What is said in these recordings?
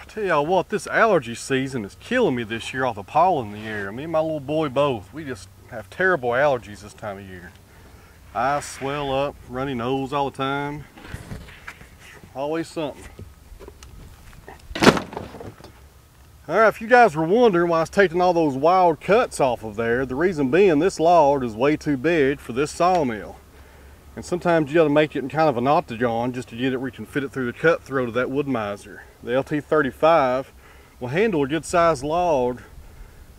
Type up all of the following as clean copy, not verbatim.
Tell y'all what, this allergy season is killing me this year off the pollen in the air. Me and my little boy both. We just have terrible allergies this time of year. Eyes swell up, runny nose all the time. Always something. Alright, if you guys were wondering why I was taking all those wild cuts off of there, the reason being this log is way too big for this sawmill. And sometimes you gotta make it in kind of an octagon just to get it where you can fit it through the cut throat of that Wood-Mizer. The Lt35 will handle a good sized log,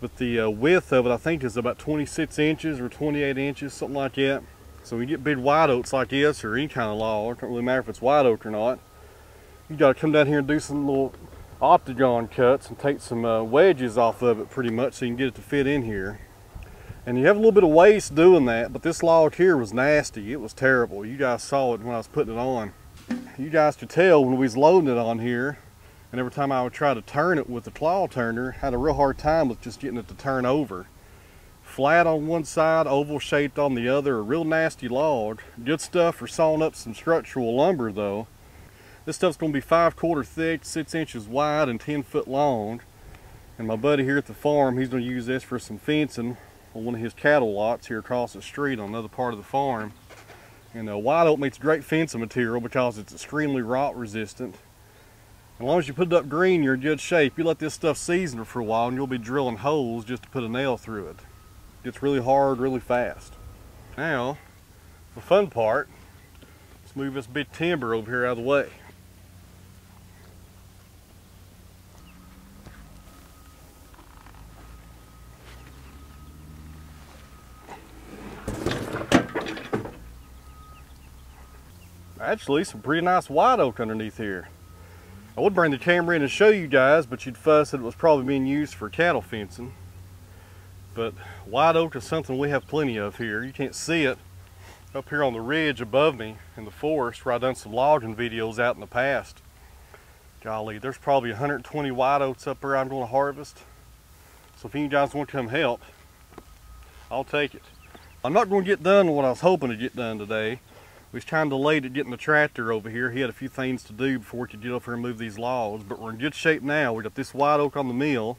but the width of it I think is about 26 inches or 28 inches, something like that. So when you get big white oaks like this or any kind of log, it don't really matter if it's white oak or not, you gotta come down here and do some little octagon cuts and take some wedges off of it pretty much so you can get it to fit in here. And you have a little bit of waste doing that, but this log here was nasty. It was terrible. You guys saw it when I was putting it on. You guys could tell when we was loading it on here, and every time I would try to turn it with the claw turner, had a real hard time with just getting it to turn over. Flat on one side, oval shaped on the other, a real nasty log. Good stuff for sawing up some structural lumber though. This stuff's gonna be 5/4 thick, 6 inches wide, and 10 foot long. And my buddy here at the farm, he's gonna use this for some fencing on one of his cattle lots here across the street on another part of the farm. And white oak makes great fencing material because it's extremely rot resistant. As long as you put it up green, you're in good shape. You let this stuff season for a while and you'll be drilling holes just to put a nail through it. It gets really hard really fast. Now, the fun part, let's move this big timber over here out of the way. Actually, some pretty nice white oak underneath here. I would bring the camera in and show you guys, but you'd fuss that it was probably being used for cattle fencing. But white oak is something we have plenty of here. You can't see it up here on the ridge above me in the forest where I've done some logging videos out in the past. Golly, there's probably 120 white oaks up there I'm going to harvest. So if you guys want to come help, I'll take it. I'm not going to get done what I was hoping to get done today. We was kind of late at getting the tractor over here. He had a few things to do before we could get up here and move these logs, but we're in good shape now. We got this white oak on the mill.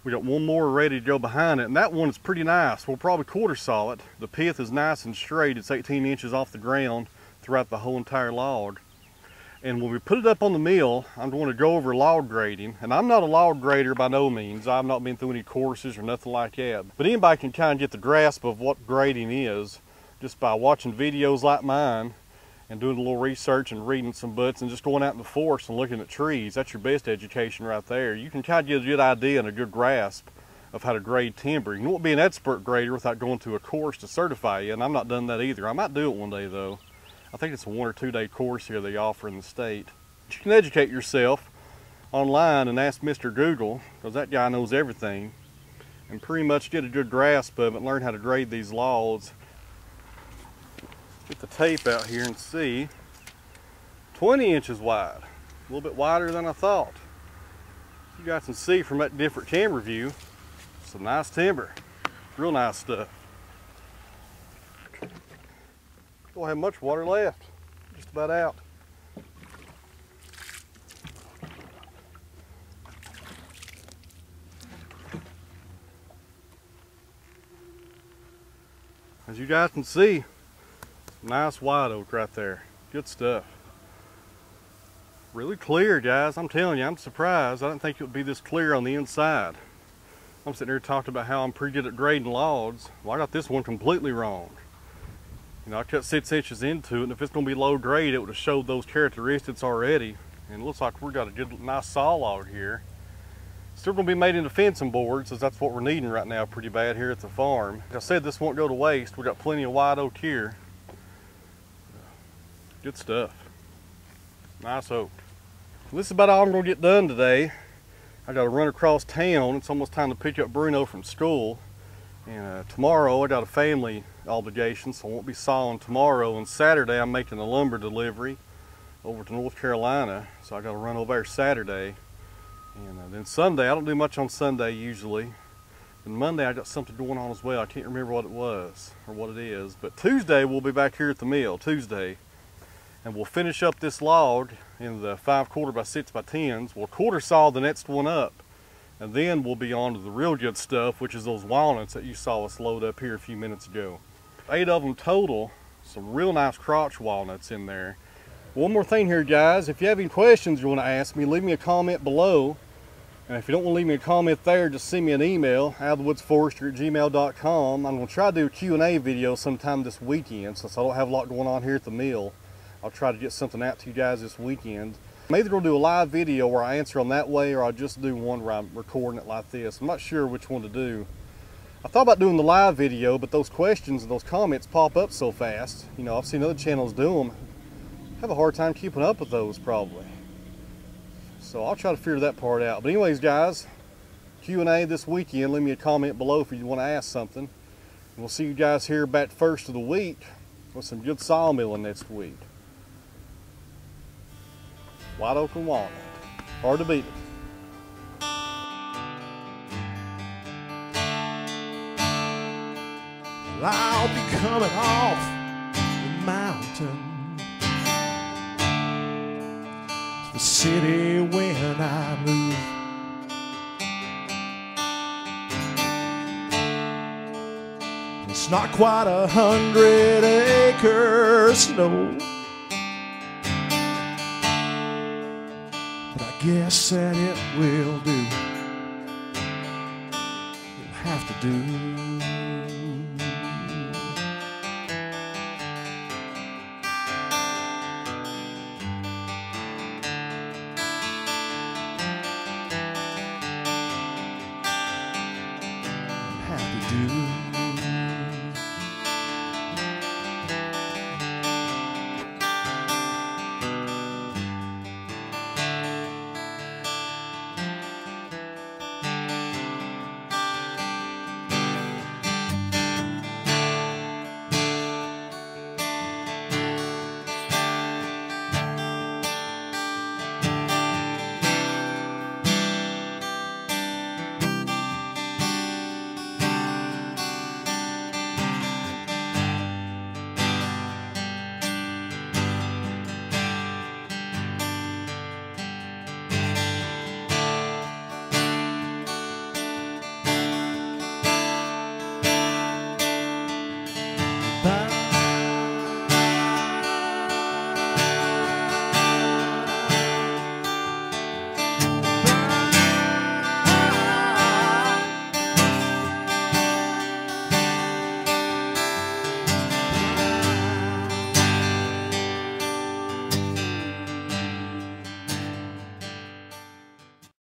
We got one more ready to go behind it, and that one is pretty nice. We'll probably quarter saw it. The pith is nice and straight. It's 18 inches off the ground throughout the whole entire log. And when we put it up on the mill, I'm going to go over log grading. And I'm not a log grader by no means. I've not been through any courses or nothing like that. But anybody can kind of get the grasp of what grading is just by watching videos like mine and doing a little research and reading some books and just going out in the forest and looking at trees. That's your best education right there. You can kind of get a good idea and a good grasp of how to grade timber. You won't be an expert grader without going to a course to certify you, and I'm not done that either. I might do it one day though. I think it's a 1 or 2 day course here they offer in the state. But you can educate yourself online and ask Mr. Google, because that guy knows everything, and pretty much get a good grasp of it and learn how to grade these logs. Get the tape out here and see. 20 inches wide, a little bit wider than I thought. You guys can see from that different camera view, some nice timber, real nice stuff. Don't have much water left, just about out. As you guys can see, nice white oak right there. Good stuff. Really clear, guys. I'm telling you, I'm surprised. I didn't think it would be this clear on the inside. I'm sitting here talking about how I'm pretty good at grading logs. Well, I got this one completely wrong. You know, I cut 6 inches into it, and if it's going to be low grade, it would have showed those characteristics already. And it looks like we've got a good, nice saw log here. Still going to be made into fencing boards, as that's what we're needing right now pretty bad here at the farm. Like I said, this won't go to waste. We got plenty of white oak here. Good stuff. Nice oak. Well, this is about all I'm going to get done today. I got to run across town. It's almost time to pick up Bruno from school. And tomorrow I got a family obligation, so I won't be sawing tomorrow. And Saturday I'm making a lumber delivery over to North Carolina, so I got to run over there Saturday. And then Sunday, I don't do much on Sunday usually. And Monday I got something going on as well. I can't remember what it was or what it is. But Tuesday we'll be back here at the mill, Tuesday. And we'll finish up this log in the 5/4 by 6 by 10s. We'll quarter saw the next one up, and then we'll be on to the real good stuff, which is those walnuts that you saw us load up here a few minutes ago. 8 of them total, some real nice crotch walnuts in there. One more thing here, guys, if you have any questions you want to ask me, leave me a comment below. And if you don't want to leave me a comment there, just send me an email, outofthewoodsforester@gmail.com. I'm going to try to do a Q&A video sometime this weekend, since I don't have a lot going on here at the mill. I'll try to get something out to you guys this weekend. I'm either going to do a live video where I answer them that way, or I'll just do one where I'm recording it like this. I'm not sure which one to do. I thought about doing the live video, but those questions and those comments pop up so fast. You know, I've seen other channels do them. I have a hard time keeping up with those probably. So I'll try to figure that part out. But anyways, guys, Q&A this weekend. Leave me a comment below if you want to ask something. And we'll see you guys here back first of the week with some good sawmilling next week. White oak and walnut. Hard to beat it. Well, I'll be coming off the mountain to the city when I move. It's not quite 100 acres, no, but I guess that it will do. It'll have to do.